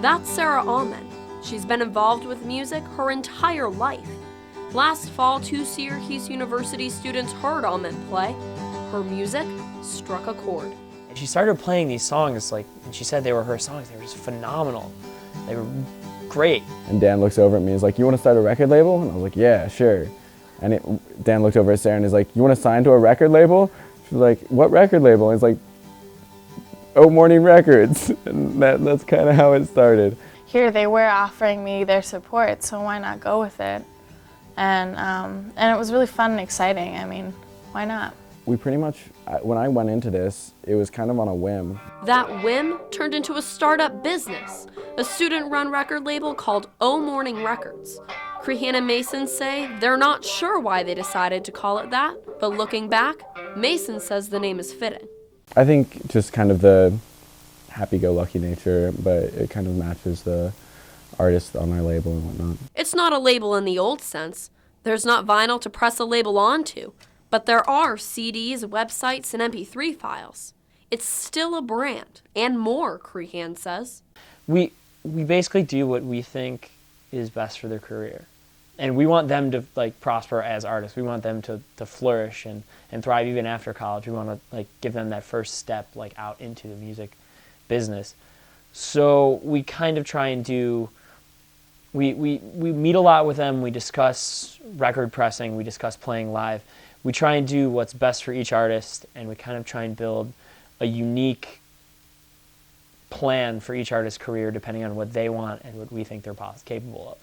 That's Sarah Almond. She's been involved with music her entire life. Last fall, 2 Syracuse University students heard Almond play. Her music struck a chord. She started playing these songs, and she said they were her songs. They were just phenomenal. They were great. And Dan looks over at me and is like, "You want to start a record label?" And I was like, "Yeah, sure." And Dan looked over at Sarah and is like, "You want to sign to a record label?" She's like, "What record label?" And he's like, oMorningrecords. And that's kind of how it started. Here they were offering me their support, so why not go with it? And it was really fun and exciting. I mean, why not? We pretty much, when I went into this, it was kind of on a whim. That whim turned into a startup business, a student-run record label called oMorningrecords. Crehan and Mason say they're not sure why they decided to call it that, but looking back, Mason says the name is fitting. I think just kind of the happy-go-lucky nature, but it kind of matches the artist on our label and whatnot. It's not a label in the old sense. There's not vinyl to press a label onto, but there are CDs, websites, and MP3 files. It's still a brand, and more, Crehan says. We basically do what we think is best for their career. And we want them to prosper as artists. We want them to flourish and thrive even after college. We want to give them that first step out into the music business. So we kind of try and do, we meet a lot with them. We discuss record pressing. We discuss playing live. We try and do what's best for each artist, and we kind of try and build a unique plan for each artist's career depending on what they want and what we think they're capable of.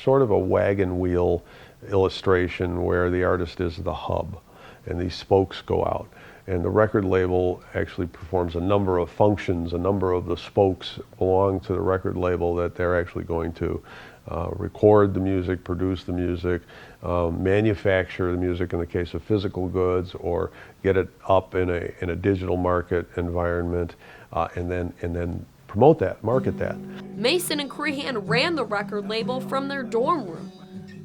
Sort of a wagon wheel illustration where the artist is the hub and these spokes go out. And the record label actually performs a number of functions. A number of the spokes belong to the record label that they're actually going to record the music, produce the music, manufacture the music in the case of physical goods, or get it up in a digital market environment, and then promote that, market that. Mason and Crehan ran the record label from their dorm room.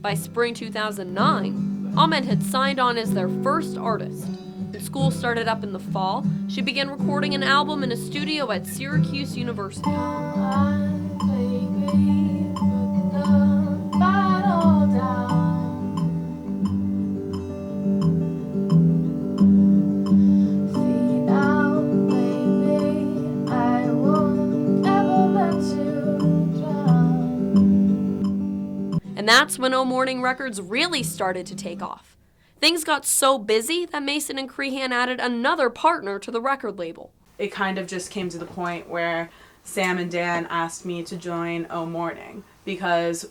By spring 2009, Almond had signed on as their first artist. When school started up in the fall, she began recording an album in a studio at Syracuse University. And that's when oMorningrecords really started to take off. Things got so busy that Mason and Crehan added another partner to the record label. It kind of just came to the point where Sam and Dan asked me to join oMorning because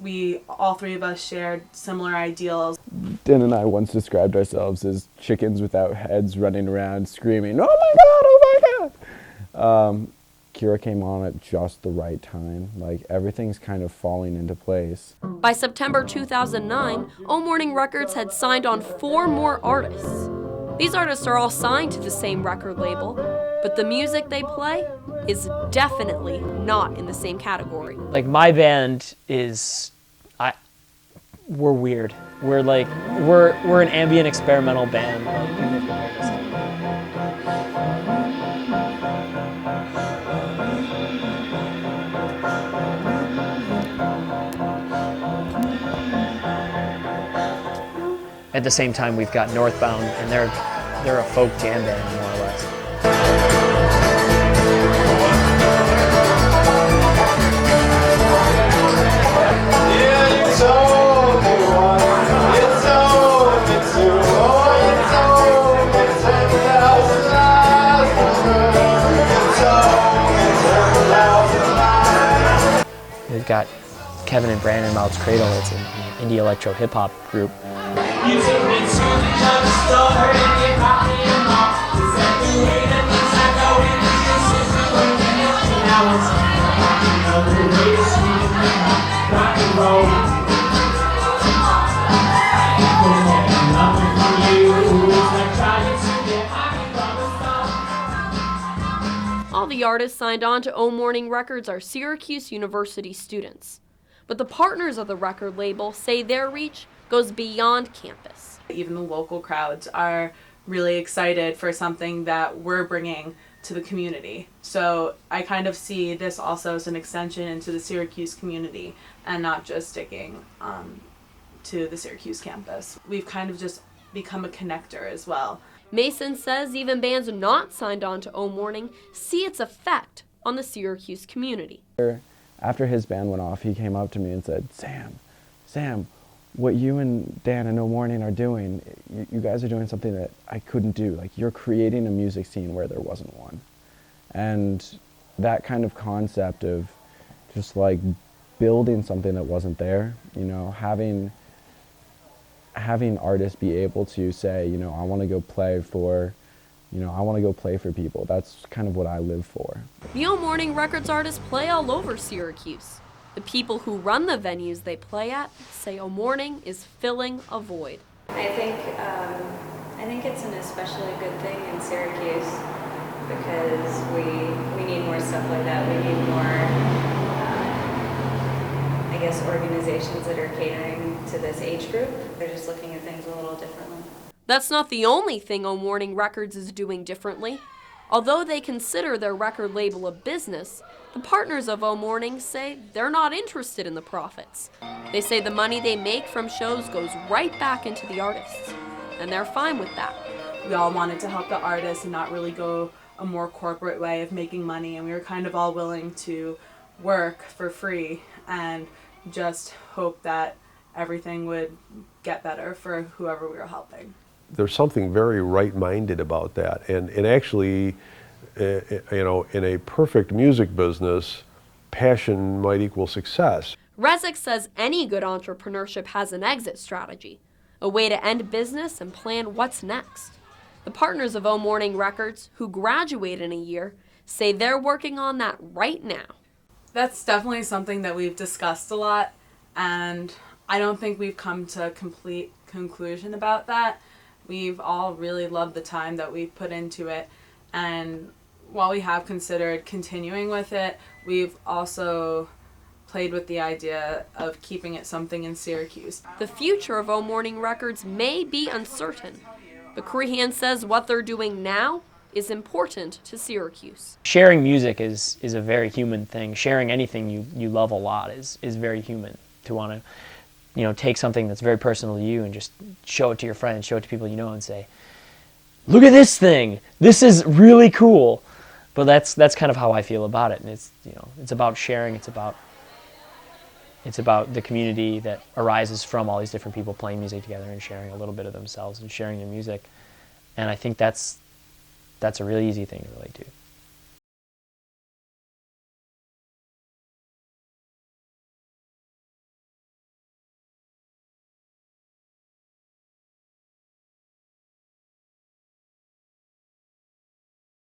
all three of us shared similar ideals. Dan and I once described ourselves as chickens without heads running around screaming, "Oh my God, oh my God!" Kira came on at just the right time. Everything's kind of falling into place. By September 2009, oMorningrecords had signed on 4 more artists. These artists are all signed to the same record label, but the music they play is definitely not in the same category. My band is, we're weird. We're an ambient experimental band. At the same time, we've got Northbound, and they're a folk jam band, more or less. We've got Kevin and Brandon Mouth's Cradle. It's an indie electro hip hop group. All the artists signed on to oMorningrecords are Syracuse University students. But the partners of the record label say their reach goes beyond campus. Even the local crowds are really excited for something that we're bringing to the community. So I kind of see this also as an extension into the Syracuse community and not just sticking to the Syracuse campus. We've kind of just become a connector as well. Mason says even bands not signed on to oMorning see its effect on the Syracuse community. After his band went off, he came up to me and said, Sam, what you and Dan and oMorning are doing, you guys are doing something that I couldn't do. Like, you're creating a music scene where there wasn't one. And that kind of concept of just like building something that wasn't there, you know, having artists be able to say, you know, I want to go play for people. That's kind of what I live for. The oMorning Records artists play all over Syracuse. The people who run the venues they play at say oMorning is filling a void. I think it's an especially good thing in Syracuse because we need more stuff like that. We need more, organizations that are catering to this age group. They're just looking at things a little differently. That's not the only thing oMorning Records is doing differently. Although they consider their record label a business, the partners of oMorning say they're not interested in the profits. They say the money they make from shows goes right back into the artists, and they're fine with that. We all wanted to help the artists and not really go a more corporate way of making money, and we were kind of all willing to work for free and just hope that everything would get better for whoever we were helping. There's something very right-minded about that, and actually, you know, in a perfect music business, passion might equal success. Rezik says any good entrepreneurship has an exit strategy, a way to end business and plan what's next. The partners of oMorning Records, who graduate in a year, say they're working on that right now. That's definitely something that we've discussed a lot, and I don't think we've come to a complete conclusion about that. We've all really loved the time that we've put into it, and while we have considered continuing with it, we've also played with the idea of keeping it something in Syracuse. The future of oMorning Records may be uncertain, but Crehan says what they're doing now is important to Syracuse. Sharing music is a very human thing. Sharing anything you love a lot is very human. To want to, you know, take something that's very personal to you and just show it to your friends, show it to people you know and say, look at this thing, this is really cool. But that's kind of how I feel about it, and it's, you know, it's about sharing, it's about the community that arises from all these different people playing music together and sharing a little bit of themselves and sharing their music. And I think that's a really easy thing to relate to.